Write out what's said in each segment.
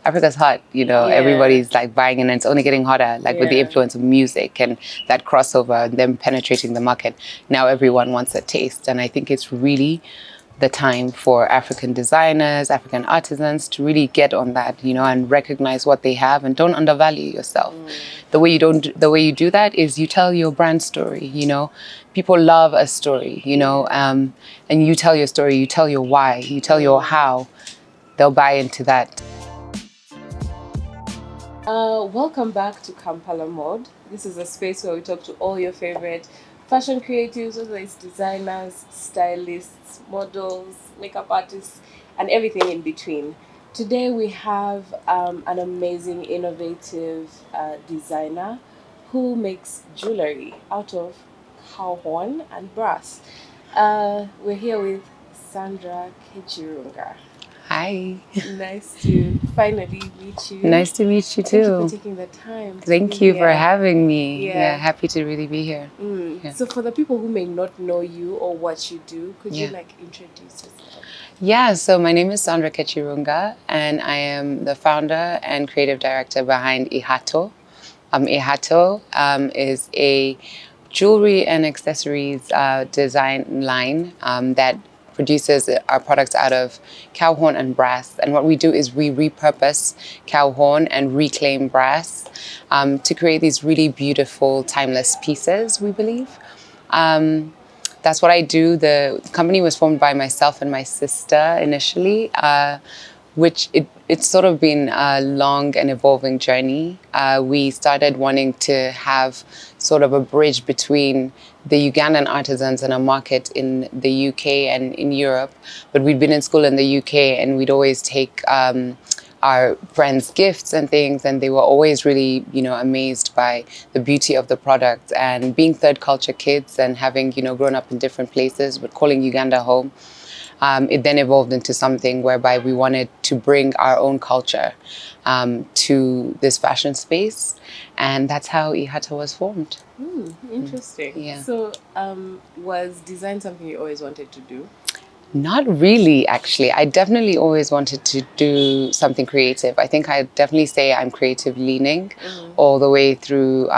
Africa's hot, you know, everybody's like buying it, and it's only getting hotter, like with the influence of music and that crossover and them penetrating the market. Now everyone wants a taste. And I think it's really the time for African designers, African artisans to really get on that, you know, and recognize what they have and don't undervalue yourself. The way you do that is you tell your brand story, you know. People love a story, you know, and you tell your story, you tell your why, you tell your how, they'll buy into that. Welcome back to Kampala Mode. This is a space where we talk to all your favorite fashion creatives, whether it's designers, stylists, models, makeup artists, and everything in between. Today we have an amazing, innovative designer who makes jewelry out of cow horn and brass. We're here with Sandra Kekirunga. Hi. Nice to finally meet you. Nice to meet you too. Thank you for taking the time. Thank you for having me. Yeah, happy to really be here. Yeah. So for the people who may not know you or what you do, could you like introduce yourself? Yeah, so my name is Sandra Kekirunga, and I am the founder and creative director behind Ihato. Ihato is a jewelry and accessories design line that produces our products out of cow horn and brass. And what we do is we repurpose cow horn and reclaim brass to create these really beautiful, timeless pieces, we believe. That's what I do. The company was formed by myself and my sister initially, which it's sort of been a long and evolving journey. We started wanting to have sort of a bridge between the Ugandan artisans and a market in the UK and in Europe. But we'd been in school in the UK, and we'd always take our friends gifts and things, and they were always really, you know, amazed by the beauty of the product. And being third culture kids and having, you know, grown up in different places but calling Uganda home, it then evolved into something whereby we wanted to bring our own culture to this fashion space, and that's how Ihato was formed. Interesting. Yeah. So was design something you always wanted to do? Not really, actually. I definitely always wanted to do something creative. I think I definitely say I'm creative leaning all the way through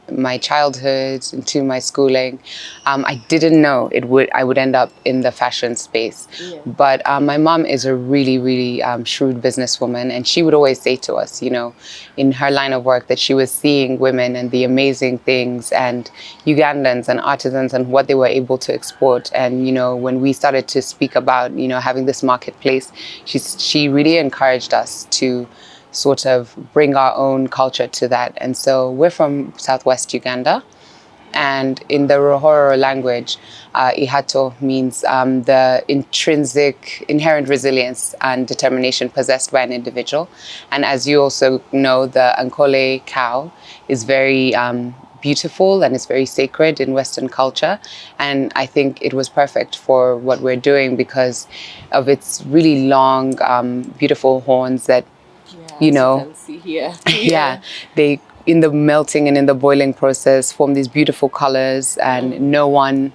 my childhood into my schooling. I didn't know I would end up in the fashion space. But my mom is a really, really shrewd businesswoman, and she would always say to us, you know, in her line of work, that she was seeing women and the amazing things and Ugandans and artisans and what they were able to export. And, you know, when we started to speak about, you know, having this marketplace, she really encouraged us to sort of bring our own culture to that. And so we're from Southwest Uganda. And in the Rohoro language, Ihato means the inherent resilience and determination possessed by an individual. And as you also know, the Ankole cow is very beautiful and it's very sacred in Western culture. And I think it was perfect for what we're doing because of its really long, beautiful horns that, you know, you can see here. They, in the melting and in the boiling process, form these beautiful colors, and no one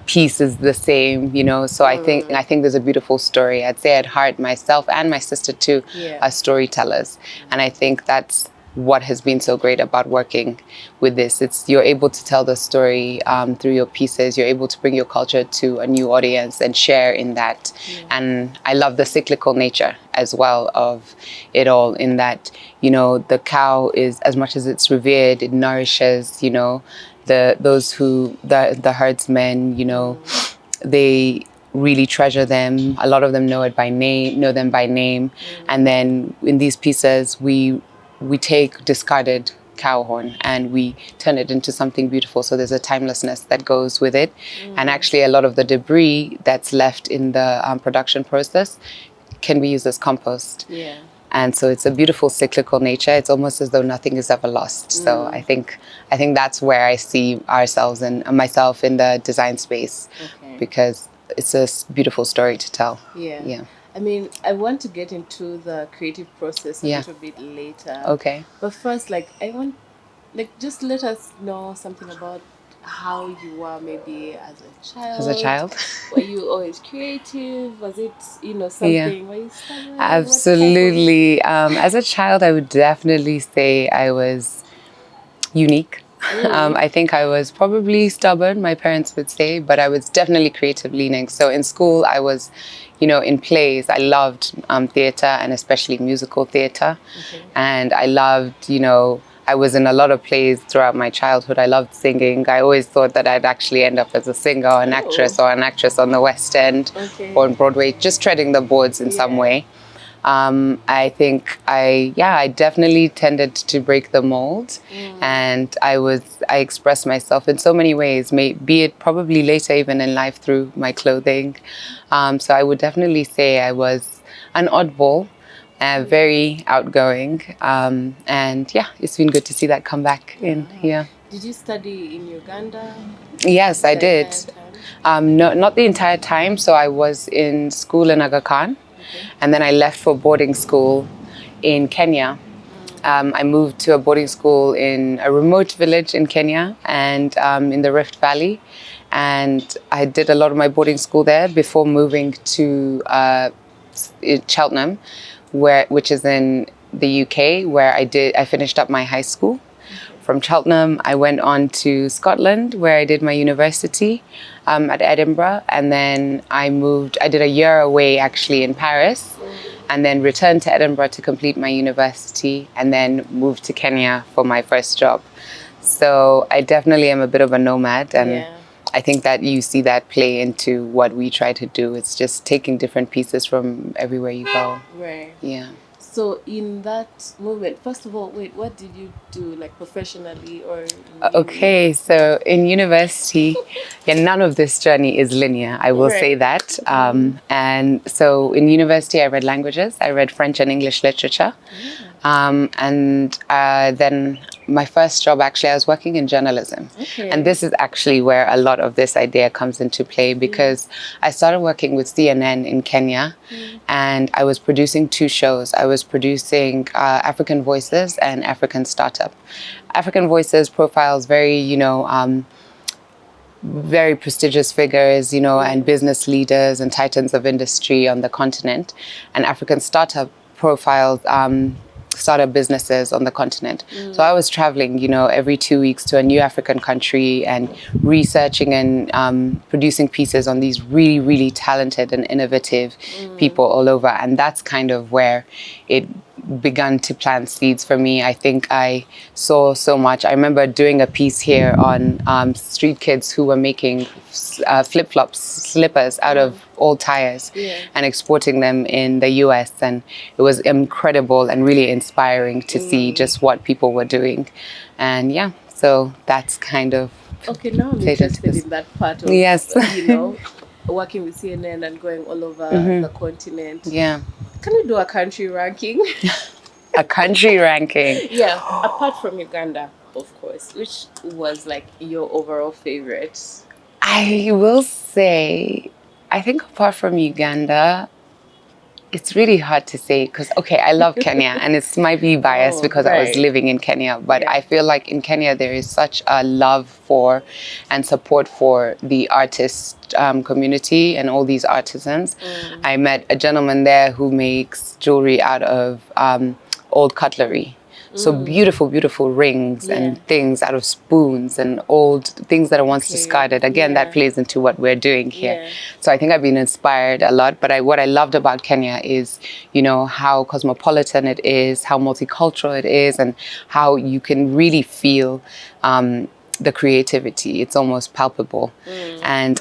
piece is the same, you know. So I think there's a beautiful story. I'd say at heart, myself and my sister too are storytellers, and I think that's what has been so great about working with this. It's you're able to tell the story through your pieces. You're able to bring your culture to a new audience and share in that. And I love the cyclical nature as well of it all, in that, you know, the cow is, as much as it's revered, it nourishes, you know, the herdsmen, you know, they really treasure them. A lot of them know them by name. And then in these pieces, we take discarded cow horn and we turn it into something beautiful. So there's a timelessness that goes with it. And actually a lot of the debris that's left in the production process can be used as compost. And so it's a beautiful cyclical nature. It's almost as though nothing is ever lost. So I think that's where I see ourselves and myself in the design space, because it's a beautiful story to tell. I mean, I want to get into the creative process a little bit later. Okay. But first, like, I want, like, just let us know something about how you were maybe as a As a child. child. Were you always creative? Was it, Yeah. something? Were you stubborn? What type of? Absolutely. As a child, I would definitely say I was unique. Mm. I think I was probably stubborn, my parents would say, but I was definitely creative leaning. So in school, I was, in plays. I loved theater and especially musical theater. Okay. And I loved, I was in a lot of plays throughout my childhood. I loved singing. I always thought that I'd actually end up as a singer or an actress on the West End Okay. or on Broadway, just treading the boards in some way. I think I definitely tended to break the mold, and I expressed myself in so many ways, be it probably later even in life through my clothing. So I would definitely say I was an oddball, very outgoing, and yeah, it's been good to see that come back in here. Did you study in Uganda Yes, I the did. entire time? No, not the entire time. So I was in school in Aga Khan, Okay. and then I left for boarding school in Kenya. I moved to a boarding school in a remote village in Kenya and in the Rift Valley. And I did a lot of my boarding school there before moving to Cheltenham, which is in the UK, where I finished up my high school. From Cheltenham, I went on to Scotland, where I did my university at Edinburgh. And then I did a year away actually in Paris, and then returned to Edinburgh to complete my university, and then moved to Kenya for my first job. So I definitely am a bit of a nomad, and Yeah. I think that you see that play into what we try to do. It's just taking different pieces from everywhere you go. Right. Yeah. So in that movement, first of all, wait, what did you do, like professionally or in Okay, so in university, yeah, none of this journey is linear, I will say Right. that. And so in university, I read languages. I read French and English literature. And then my first job, actually, I was working in journalism. Okay. And this is actually where a lot of this idea comes into play, because I started working with CNN in Kenya, and I was producing two shows. I was producing African Voices and African Startup. African Voices profiles very prestigious figures, and business leaders and titans of industry on the continent. And African Startup profiles startup businesses on the continent. So I was traveling, every 2 weeks to a new African country and researching and producing pieces on these really, really talented and innovative people all over. And that's kind of where it begun to plant seeds for me. I think I saw so much. I remember doing a piece here on street kids who were making flip-flops, slippers out of old tires and exporting them in the US. And it was incredible and really inspiring to see just what people were doing. And yeah, so that's kind of Okay, now I'm played into interested this. in that part of, Yes. working with CNN and going all over the continent. Yeah. Can we do a country ranking? A country ranking. Yeah, apart from Uganda, of course, which was like your overall favorite? I will say, I think apart from Uganda, it's really hard to say because, okay, I love Kenya and it might be biased because I was right. living in Kenya, but Yeah. I feel like in Kenya there is such a love for and support for the artist community and all these artisans. I met a gentleman there who makes jewelry out of old cutlery. So beautiful, beautiful rings and things out of spoons and old things that are once discarded. Again, that plays into what we're doing here. Yeah. So I think I've been inspired a lot. But what I loved about Kenya is, how cosmopolitan it is, how multicultural it is, and how you can really feel the creativity. It's almost palpable. And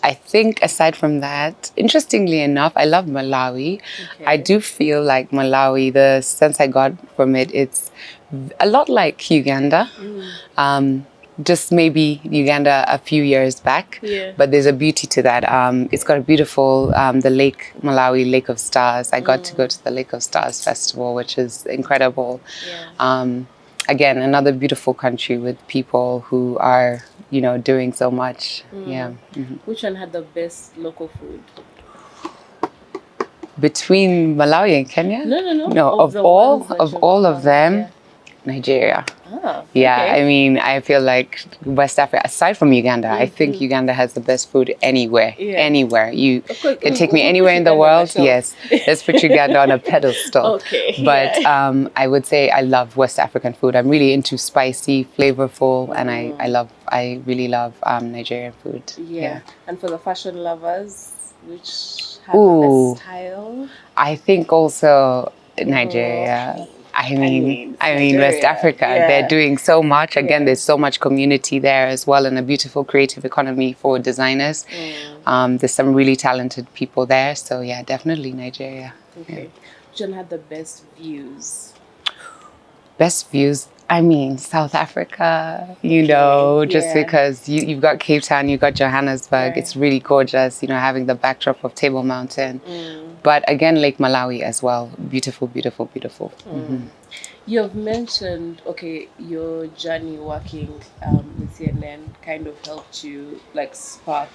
I think aside from that, interestingly enough, I love Malawi. Okay. I do feel like Malawi, the sense I got from it, it's a lot like Uganda. Just maybe Uganda a few years back. Yeah. But there's a beauty to that. It's got a beautiful, the Lake Malawi, Lake of Stars. I got to go to the Lake of Stars festival, which is incredible. Yeah. Again, another beautiful country with people who are, doing so much. Yeah. Which one had the best local food? Between Malawi and Kenya? No. No, Of of the all ones that of you've all of covered, them, yeah. Nigeria. Ah, Yeah, okay. I mean, I feel like West Africa, aside from Uganda, I think Uganda has the best food anywhere. Yeah. Anywhere. You Of course, can take me we'll put anywhere in the Uganda on the world. shelf. Yes, let's put Uganda on a pedestal. Okay, But yeah. I would say I love West African food. I'm really into spicy, flavorful, and I really love Nigerian food. Yeah. And for the fashion lovers, which have the Ooh, best style? I think also Oh, Nigeria. it's I mean West Nigeria. Africa. They're Yeah. doing so much. Again, Yeah. there's so much community there as well, and a beautiful creative economy for designers. There's some really talented people there. So yeah, definitely Nigeria. Okay. Which one had the best views? Best views. I mean, South Africa, you Okay, know, just yeah. because you've got Cape Town, you've got Johannesburg. Right. It's really gorgeous, you know, having the backdrop of Table Mountain. But again, Lake Malawi as well. Beautiful, beautiful, beautiful. You have mentioned, okay, your journey working with CNN kind of helped you like spark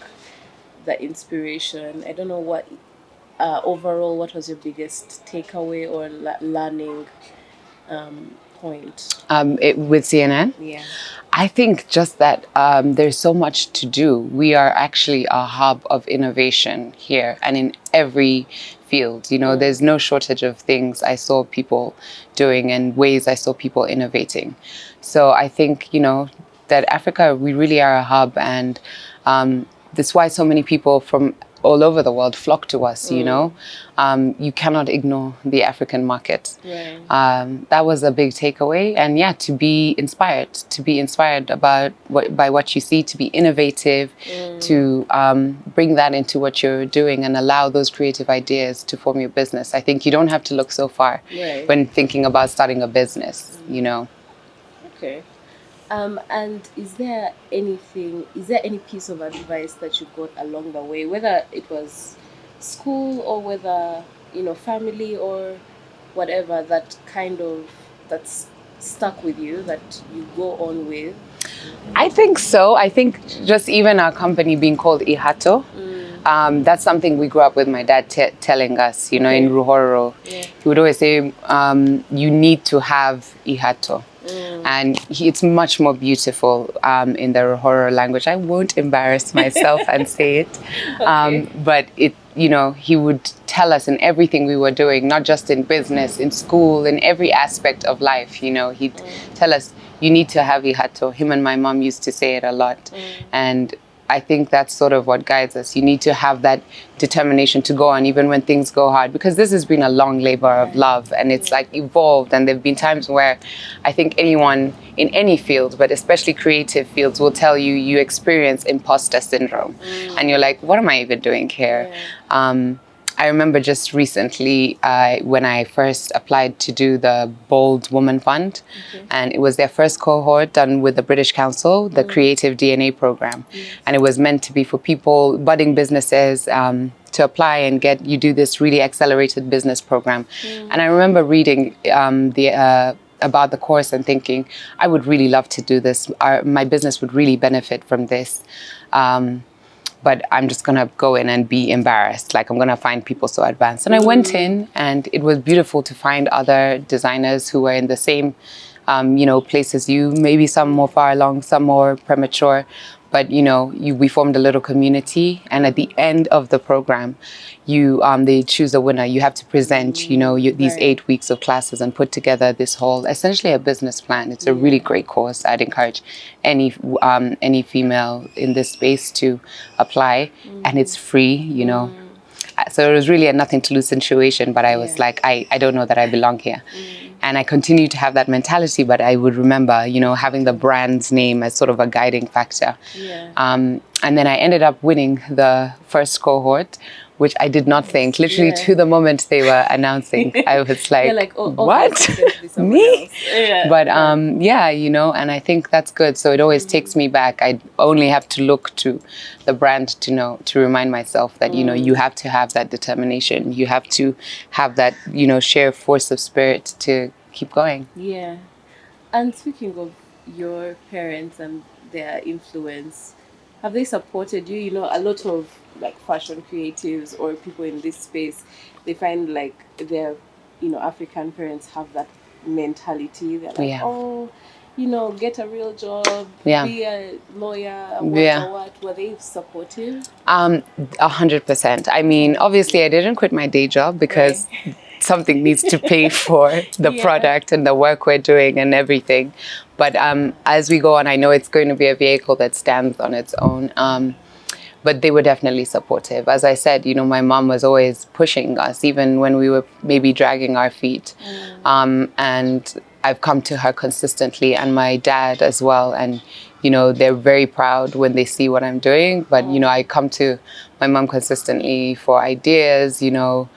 the inspiration. I don't know what overall, what was your biggest takeaway or learning point? With CNN? Yeah. I think just that there's so much to do. We are actually a hub of innovation here and in every field. You know, there's no shortage of things I saw people doing and ways I saw people innovating. So I think, you know, that Africa, we really are a hub, and that's why so many people from all over the world flock to us, you know. You cannot ignore the African market. Right. That was a big takeaway. And yeah, to be inspired by what you see, to be innovative, to bring that into what you're doing and allow those creative ideas to form your business. I think you don't have to look so far Right. when thinking about starting a business, you know. Okay. And is there any piece of advice that you got along the way, whether it was school or whether, family or whatever, that's stuck with you, that you go on with? I think so. I think just even our company being called Ihato, that's something we grew up with my dad telling us, you know, in Ruhoro. Yeah. He would always say, you need to have Ihato. And it's much more beautiful in the Ruhoro language. I won't embarrass myself and say it. But you know, he would tell us in everything we were doing, not just in business, in school, in every aspect of life, you know, he'd tell us, you need to have Ihato. Him and my mom used to say it a lot. And I think that's sort of what guides us. You need to have that determination to go on even when things go hard, because this has been a long labor of love, and it's like evolved. And there've been times where I think anyone in any field, but especially creative fields, will tell you you experience imposter syndrome, and you're like, what am I even doing here? I remember just recently when I first applied to do the Bold Woman Fund, and it was their first cohort done with the British Council, the Creative DNA program. And it was meant to be for people, budding businesses, to apply and you do this really accelerated business program. And I remember reading about the course and thinking, I would really love to do this. My business would really benefit from this. But I'm just going to go in and be embarrassed. Like, I'm going to find people so advanced. And I went in, and it was beautiful to find other designers who were in the same, place as you, maybe some more far along, some more premature. But, we formed a little community. And at the end of the program, they choose a winner. You have to present, these 8 weeks of classes and put together this whole, essentially a business plan. It's a really great course. I'd encourage any female in this space to apply, and it's free, So it was really a nothing to lose situation, but I was like, I don't know that I belong here. And I continued to have that mentality, but I would remember, having the brand's name as sort of a guiding factor. And then I ended up winning the first cohort, which I did not think. Literally to the moment they were announcing, I was like, what? Me? But and I think that's good. So it always takes me back. I only have to look to the brand to remind myself that, you have to have that determination. You have to have that, sheer force of spirit to keep going. Yeah. And speaking of your parents and their influence, have they supported you? A lot of like fashion creatives or people in this space, they find like their, African parents have that mentality. They're like, Yeah. oh, you know, get a real job, Yeah. be a lawyer, Yeah. what. Were they supportive? 100%. I mean, obviously, I didn't quit my day job because something needs to pay for the Yeah. product and the work we're doing and everything. But as we go on, I know it's going to be a vehicle that stands on its own. But they were definitely supportive. As I said, you know, my mom was always pushing us, even when we were maybe dragging our feet. And I've come to her consistently, and my dad as well. And, you know, they're very proud when they see what I'm doing. But, you know, I come to my mom consistently for ideas, you know,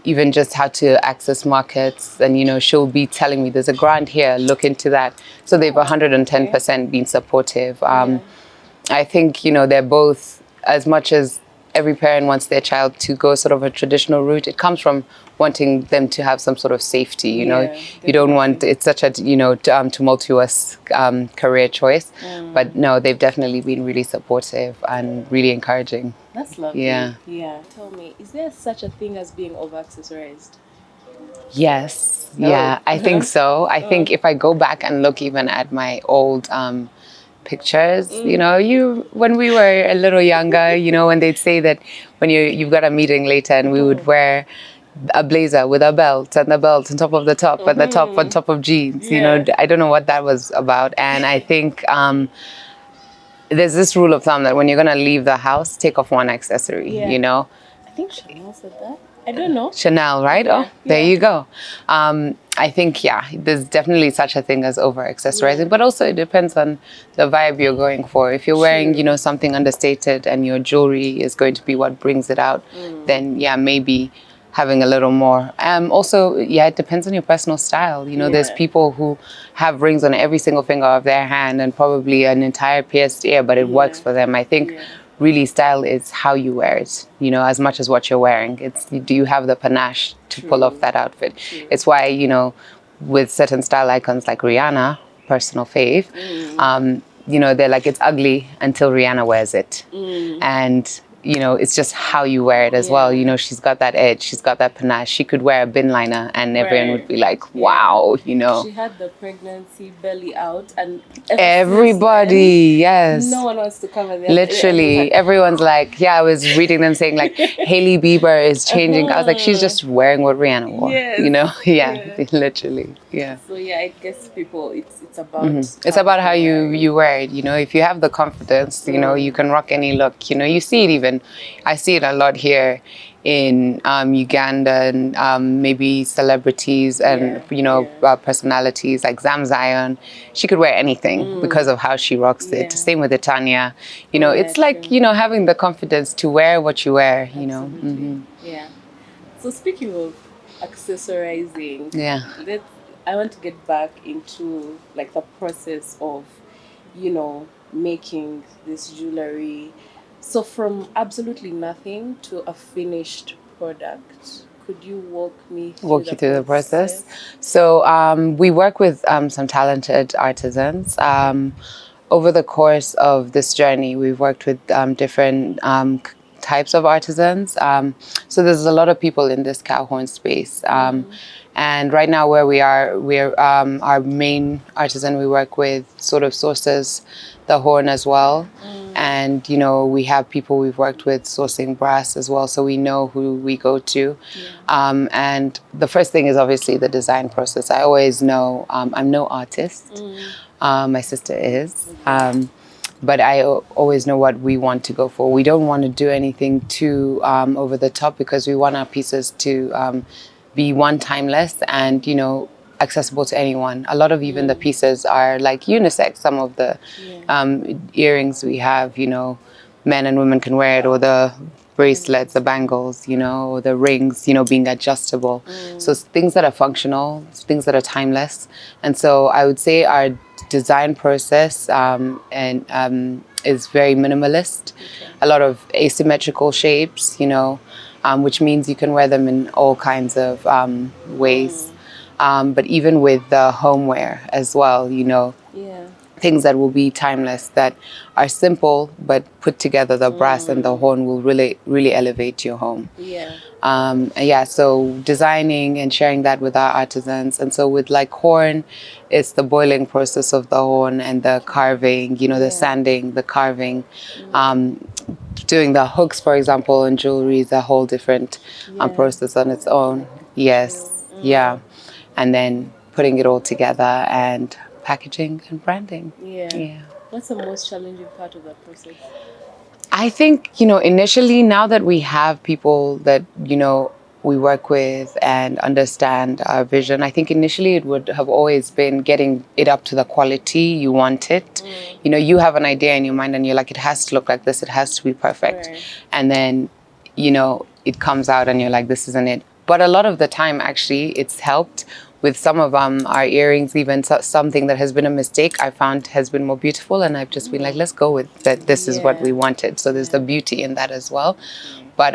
even just how to access markets. And, you know, she'll be telling me there's a grant here, look into that. So they've 110% been supportive. I think, you know, they're both, as much as every parent wants their child to go sort of a traditional route, it comes from wanting them to have some sort of safety, you know. You don't want, it's such a, you know, tumultuous career choice. But no, they've definitely been really supportive and really encouraging. That's lovely. Yeah. Yeah. Tell me, is there such a thing as being over accessorized? Yes. Yeah, I think so. I think if I go back and look even at my old pictures, you know, when we were a little younger, you know, when they'd say that when you've got a meeting later, and we would wear a blazer with a belt, and the belt on top of the top, and the top on top of jeans. You know, I don't know what that was about. And I think there's this rule of thumb that when you're gonna leave the house, take off one accessory. You know, I think Chanel said that. I don't know. Chanel, right? Yeah, Oh, there you go. I think, yeah, there's definitely such a thing as over accessorizing, but also it depends on the vibe you're going for. If you're wearing, you know, something understated and your jewelry is going to be what brings it out, then yeah, maybe having a little more. Also, yeah, it depends on your personal style. You know, there's people who have rings on every single finger of their hand and probably an entire pierced ear, but it works for them. I think really style is how you wear it, you know, as much as what you're wearing. It's, do you have the panache to pull off that outfit? It's why, you know, with certain style icons like Rihanna, personal fave, you know, they're like, it's ugly until Rihanna wears it. And, you know, it's just how you wear it as well. You know, she's got that edge, she's got that panache. She could wear a bin liner and everyone would be like, wow, you know. She had the pregnancy belly out, and everybody, yes. No one wants to cover their literally, everyone's like, yeah, I was reading them saying like, Hailey Bieber is changing. I was like, she's just wearing what Rihanna wore, you know? Literally, yeah. So yeah, I guess people, it's about it's about how you wear it. You know, if you have the confidence, you know, you can rock any look. You know, you see it even, I see it a lot here in Uganda, and maybe celebrities and you know personalities like Zam Zion. She could wear anything because of how she rocks it. Same with Tanya. You know, it's like, you know, having the confidence to wear what you wear. You know. Yeah. So speaking of accessorizing, yeah, I want to get back into like the process of, you know, making this jewelry. So from absolutely nothing to a finished product, could you walk you through the process? So we work with some talented artisans. Over the course of this journey, we've worked with different types of artisans. So there's a lot of people in this cow horn space. And right now where we're our main artisan we work with sort of sources the horn as well. And, you know, we have people we've worked with sourcing brass as well, so we know who we go to. And the first thing is obviously the design process. I always know, I'm no artist. My sister is. But I always know what we want to go for. We don't want to do anything too over the top, because we want our pieces to be one, timeless, and, you know, accessible to anyone. A lot of even the pieces are like unisex. Some of the earrings we have, you know, men and women can wear it, or the bracelets, the bangles, you know, or the rings, you know, being adjustable. So things that are functional, things that are timeless. And so I would say our design process is very minimalist. A lot of asymmetrical shapes, you know, which means you can wear them in all kinds of ways. But even with the homeware as well, you know, things that will be timeless, that are simple, but put together, the brass and the horn will really, really elevate your home. Yeah, so designing and sharing that with our artisans. And so with like horn, it's the boiling process of the horn and the carving, you know, the sanding, the carving. Doing the hooks, for example, in jewelry is a whole different process on its own. Yes, yeah. And then putting it all together and packaging and branding. Yeah. What's the most challenging part of that process? I think, you know, initially, now that we have people that, you know, we work with and understand our vision, I think initially it would have always been getting it up to the quality you want it. You know, you have an idea in your mind and you're like, it has to look like this, it has to be perfect. And then, you know, it comes out and you're like, this isn't it. But a lot of the time, actually, it's helped with some of our earrings, even something that has been a mistake, I found has been more beautiful. And I've just been like, let's go with that. This is what we wanted. So there's the beauty in that as well. But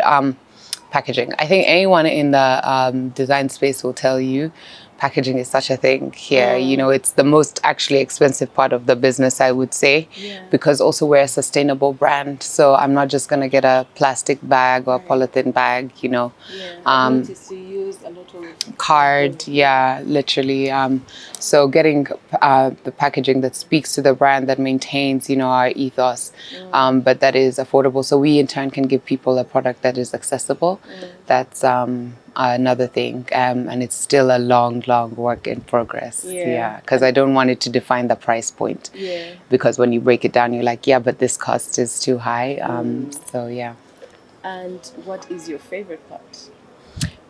packaging, I think anyone in the design space will tell you, packaging is such a thing here. You know, it's the most actually expensive part of the business, I would say, because also we're a sustainable brand. So I'm not just going to get a plastic bag or a polythene bag, you know. I noticed you use a lot of Card, literally. So getting the packaging that speaks to the brand, that maintains, you know, our ethos, but that is affordable. So we in turn can give people a product that is accessible. That's another thing, and it's still a long work in progress. Because I don't want it to define the price point. Because when you break it down, you're like, yeah, but this cost is too high. So yeah. And what is your favorite part?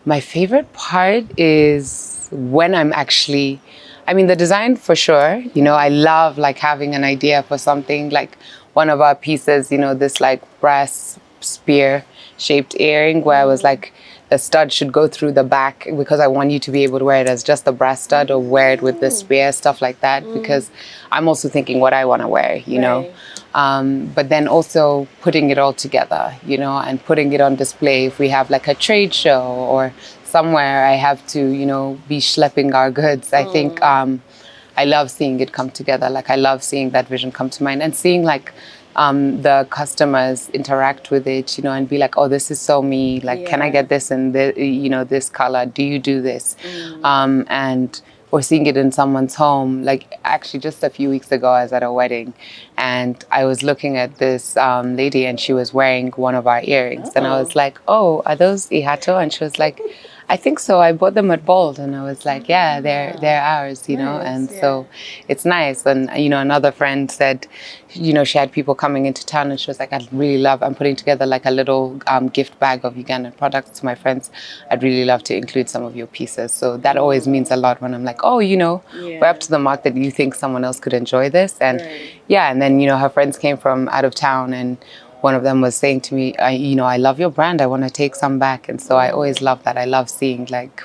My favorite part is when I'm actually, I mean, the design for sure. You know, I love like having an idea for something, like one of our pieces, you know, this like brass spear shaped earring where I was like, the stud should go through the back because I want you to be able to wear it as just the brass stud or wear it with the spear, stuff like that. Because I'm also thinking what I want to wear, you know. But then also putting it all together, you know, and putting it on display. If we have like a trade show or somewhere I have to, you know, be schlepping our goods, I think I love seeing it come together. Like I love seeing that vision come to mind and seeing like the customers interact with it, you know, and be like, oh, this is so me. Like, can I get this in the, you know, this color? Do you do this? And or seeing it in someone's home. Like actually just a few weeks ago I was at a wedding and I was looking at this lady and she was wearing one of our earrings and I was like, oh, are those Ihato? And she was like, I think so. I bought them at Bold. And I was like, yeah, they're ours, you know. And so it's nice. And, you know, another friend said, you know, she had people coming into town and she was like, I'm putting together like a little gift bag of Ugandan products to my friends. I'd really love to include some of your pieces. So that always means a lot when I'm like, oh, you know, we're up to the mark that you think someone else could enjoy this. And and then, you know, her friends came from out of town and one of them was saying to me, you know, I love your brand. I want to take some back. And so I always love that. I love seeing like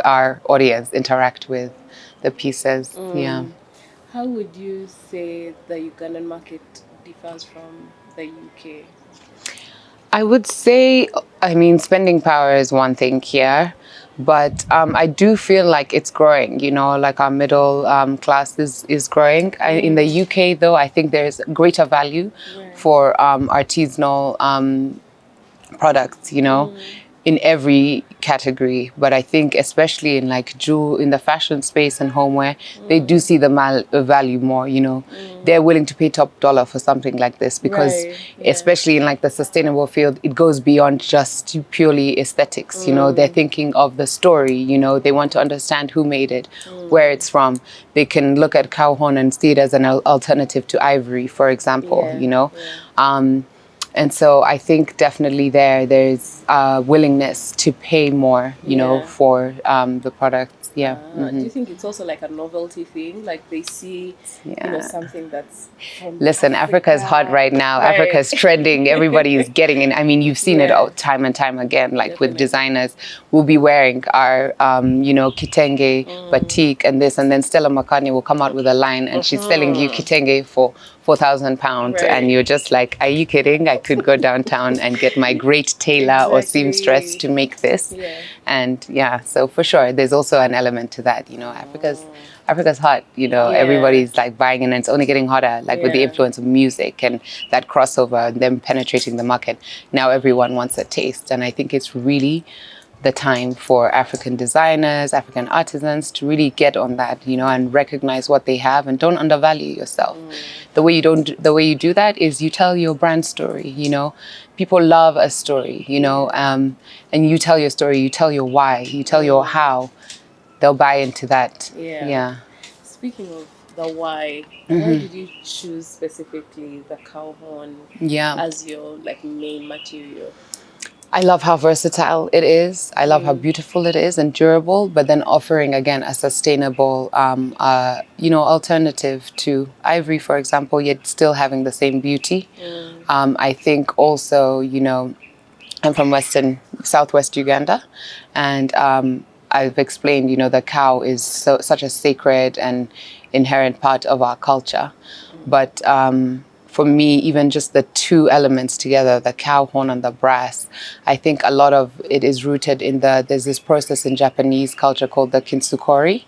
our audience interact with the pieces. How would you say the Ugandan market differs from the UK? I would say, I mean, spending power is one thing here, but I do feel like it's growing, you know, like our middle class is growing. In the UK, though, I think there's greater value for artisanal products, you know, in every category. But I think especially in like in the fashion space and homeware, they do see the value more, you know. They're willing to pay top dollar for something like this because especially in like the sustainable field, it goes beyond just purely aesthetics, you know. They're thinking of the story, you know. They want to understand who made it, where it's from. They can look at cow horn and see it as an alternative to ivory, for example, you know. And so I think definitely there's willingness to pay more, you know, for the products. Do you think it's also like a novelty thing? Like they see, you know, something that's from Africa is hot right now. Africa's trending. Everybody's getting in. I mean, you've seen it all time and time again. Like with designers, we'll be wearing our, you know, kitenge, batik, and this, and then Stella McCartney will come out with a line, and she's selling you kitenge for £4,000, and you're just like, are you kidding? I could go downtown and get my great tailor or seamstress to make this. And so for sure, there's also an element to that. Africa's hot. Everybody's like buying it, and it's only getting hotter. Like with the influence of music and that crossover, and them penetrating the market. Now everyone wants a taste, and I think it's really the time for African designers, African artisans to really get on that, and recognize what they have and don't undervalue yourself. The way you do that is you tell your brand story. People love a story. And you tell your story, you tell your why, you tell your how. They'll buy into that. Yeah. Speaking of the why did you choose specifically the cow horn as your like main material? I love how versatile it is. I love how beautiful it is and durable, but then offering again a sustainable, alternative to ivory, for example, yet still having the same beauty. I think also, I'm from Southwest Uganda, and I've explained, the cow is such a sacred and inherent part of our culture. But for me, even just the two elements together, the cow horn and the brass, I think a lot of it is rooted in there's this process in Japanese culture called the kintsukuroi,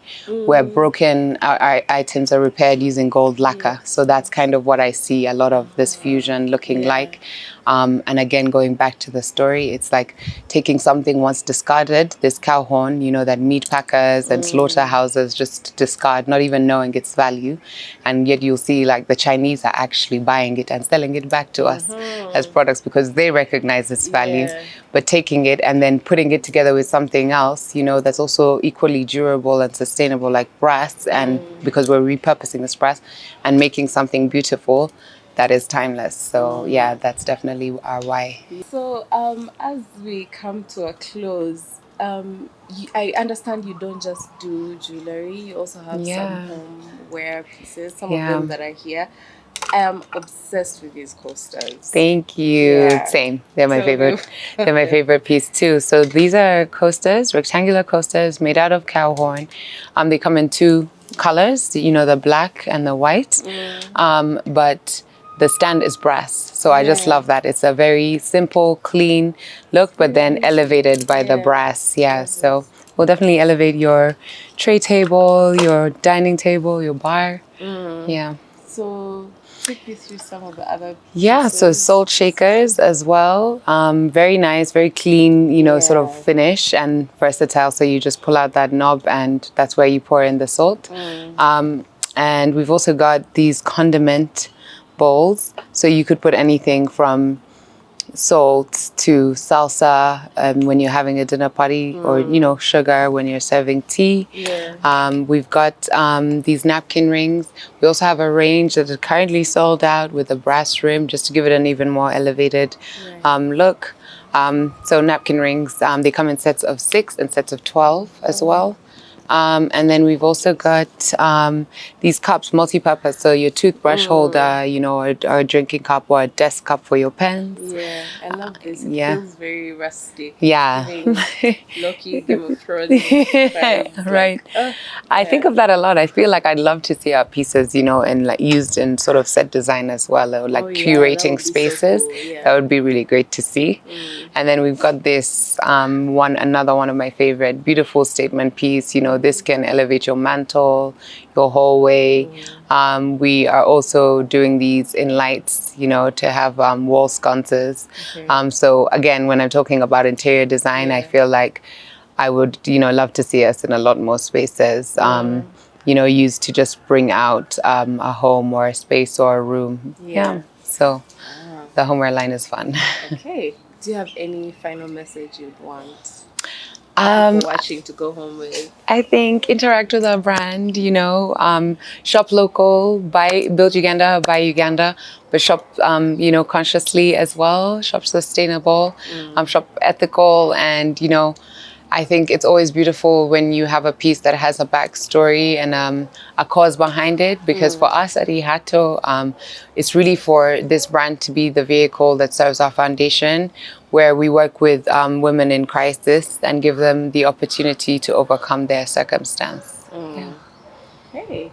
where broken items are repaired using gold lacquer. So that's kind of what I see a lot of this fusion looking like. And again, going back to the story, it's like taking something once discarded, this cow horn, that meat packers and slaughterhouses just discard, not even knowing its value. And yet you'll see like the Chinese are actually buying it and selling it back to us as products because they recognize its value. But taking it and then putting it together with something else, that's also equally durable and sustainable, like brass, and because we're repurposing this brass and making something beautiful that is timeless. So yeah, that's definitely our why. So as we come to a close, I understand you don't just do jewelry, you also have some homeware pieces, some of them that are here. I am obsessed with these coasters. Thank you. Same. They're my favorite. They're my favorite piece too. So these are coasters, rectangular coasters made out of cow horn. They come in two colors, the black and the white. But the stand is brass. So I just love that. It's a very simple, clean look, but then elevated by the brass. Yeah. So we'll definitely elevate your tray table, your dining table, your bar. Yeah. So take me through some of the other pieces. Yeah, so salt shakers as well. Very nice, very clean, sort of finish and versatile. So you just pull out that knob and that's where you pour in the salt. And we've also got these condiment bowls. So you could put anything from salt to salsa when you're having a dinner party, or sugar when you're serving tea. We've got these napkin rings. We also have a range that is currently sold out with a brass rim, just to give it an even more elevated look. So napkin rings, they come in sets of 6 and sets of 12 as well. And then we've also got these cups, multi-purpose. So your toothbrush holder, or a drinking cup or a desk cup for your pens. Yeah, I love this. It feels very rustic. Yeah. Loki, Game of Thrones vibes. Right. I think of that a lot. I feel like I'd love to see our pieces, and like used in sort of set design as well, or like curating spaces. So cool. That would be really great to see. And then we've got this another one of my favorite, beautiful statement piece. This can elevate your mantle, your hallway. We are also doing these in lights, to have wall sconces. So again, when I'm talking about interior design, I feel like I would, love to see us in a lot more spaces, used to just bring out a home or a space or a room. So the homeware line is fun. Okay. Do you have any final message you'd want people watching to go home with? I think interact with our brand, shop local, build Uganda, buy Uganda, but shop, consciously as well, shop sustainable, shop ethical, and, I think it's always beautiful when you have a piece that has a backstory and a cause behind it, because for us at Ihato, it's really for this brand to be the vehicle that serves our foundation, where we work with women in crisis and give them the opportunity to overcome their circumstance. Hey,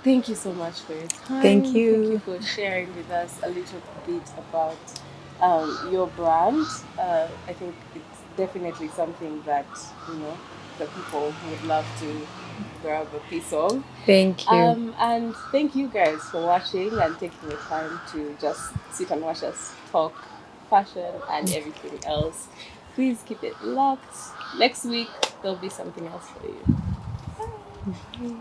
thank you so much for your time. Thank you. Thank you for sharing with us a little bit about your brand. I think it's definitely something that the people would love to grab a piece of. Thank you. And thank you guys for watching and taking the time to just sit and watch us talk fashion and everything else. Please keep it locked. Next week, there'll be something else for you.